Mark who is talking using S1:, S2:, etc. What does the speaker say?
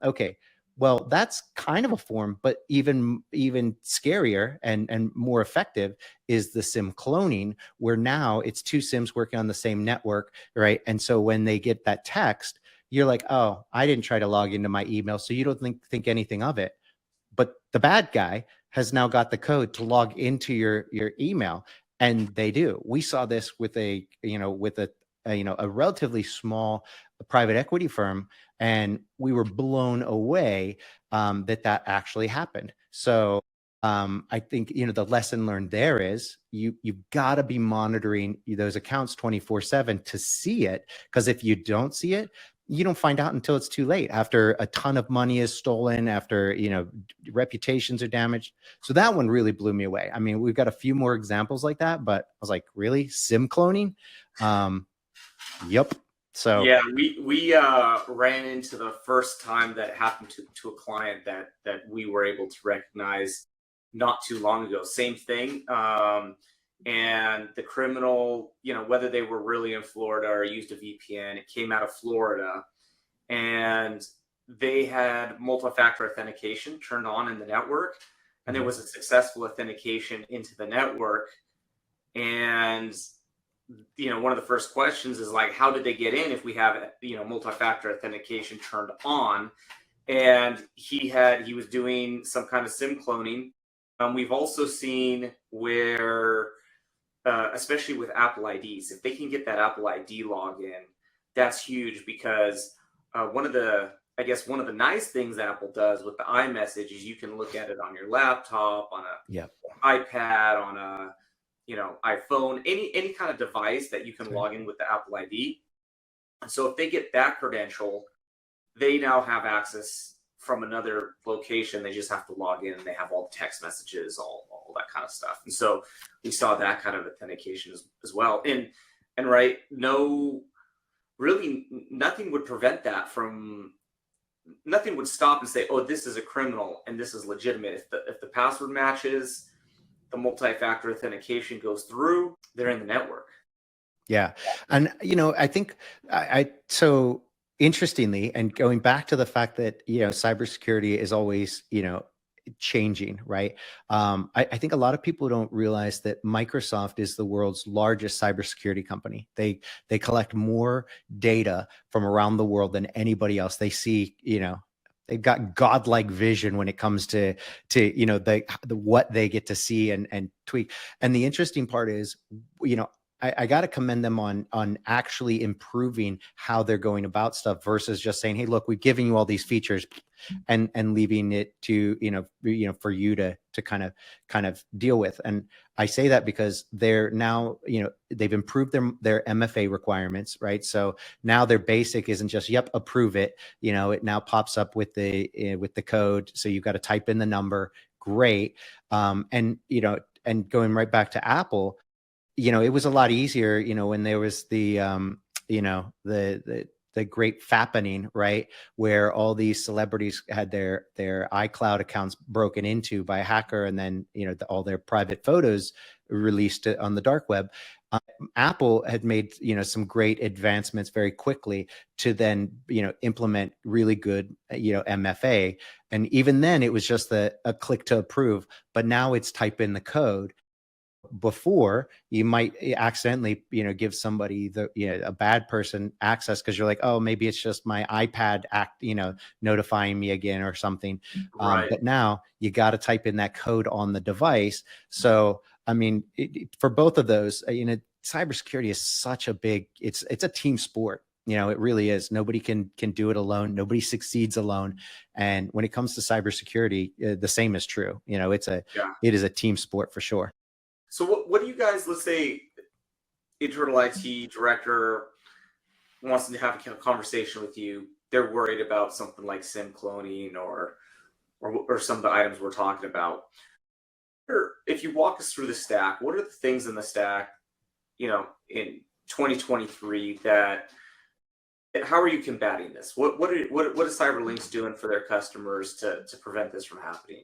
S1: Okay, well, that's kind of a form, but even scarier and more effective is the SIM cloning, where now it's two SIMs working on the same network, right? And so when they get that text, you're like, oh, I didn't try to log into my email, so you don't think anything of it. But the bad guy has now got the code to log into your email, and they do. We saw this with a relatively small private equity firm, and we were blown away that actually happened. So I think the lesson learned there is you've got to be monitoring those accounts 24/7 to see it, because if you don't see it, you don't find out until it's too late, after a ton of money is stolen, after reputations are damaged. So that one really blew me away. I mean, we've got a few more examples like that, but I was like, really? SIM cloning? Yep. So
S2: yeah, we ran into the first time that happened to a client that we were able to recognize not too long ago. Same thing. And the criminal, whether they were really in Florida or used a VPN, it came out of Florida, and they had multi-factor authentication turned on in the network, and there was a successful authentication into the network. And one of the first questions is like, how did they get in if we have multi-factor authentication turned on? And he was doing some kind of SIM cloning. We've also seen where especially with Apple IDs, if they can get that Apple ID login, that's huge, because one of the nice things Apple does with the iMessage is you can look at it on your laptop, on a iPad, on a iPhone, any kind of device that you can log in with the Apple ID. And so if they get that credential, they now have access from another location. They just have to log in, and they have all the text messages, all that kind of stuff. And so we saw that kind of authentication as well. And right, nothing would prevent that from, nothing would stop and say, oh, this is a criminal and this is legitimate. If the password matches, the multi-factor authentication goes through, they're in the network.
S1: Yeah. And, I think so interestingly, and going back to the fact that, cybersecurity is always, changing, right? I think a lot of people don't realize that Microsoft is the world's largest cybersecurity company. They collect more data from around the world than anybody else. They see, they've got godlike vision when it comes to the what they get to see and tweak. And the interesting part is, I got to commend them on actually improving how they're going about stuff, versus just saying, hey, look, we've given you all these features and leaving it to for you to kind of deal with. And I say that because they're now, they've improved their MFA requirements, right? So now their basic isn't just, yep, approve it. It now pops up with the code, so you've got to type in the number. Great. And going right back to Apple, it was a lot easier, when there was the great fappening, right? Where all these celebrities had their iCloud accounts broken into by a hacker, and then, all their private photos released on the dark web. Apple had made, some great advancements very quickly to then, implement really good, MFA. And even then it was just a click to approve, but now it's type in the code. Before, you might accidentally give somebody a bad person access, because you're like, oh, maybe it's just my iPad notifying me again or something.
S2: Right.
S1: But now you got to type in that code on the device. So I mean, for both of those, cybersecurity is such a big, it's a team sport. It really is. Nobody can do it alone. Nobody succeeds alone. And when it comes to cybersecurity, the same is true. It is a team sport for sure.
S2: So what do you guys, let's say internal IT director wants to have a conversation with you. They're worried about something like SIM cloning or some of the items we're talking about. If you walk us through the stack, what are the things in the stack, in 2023 how are you combating this? What is CyberLinks doing for their customers to prevent this from happening?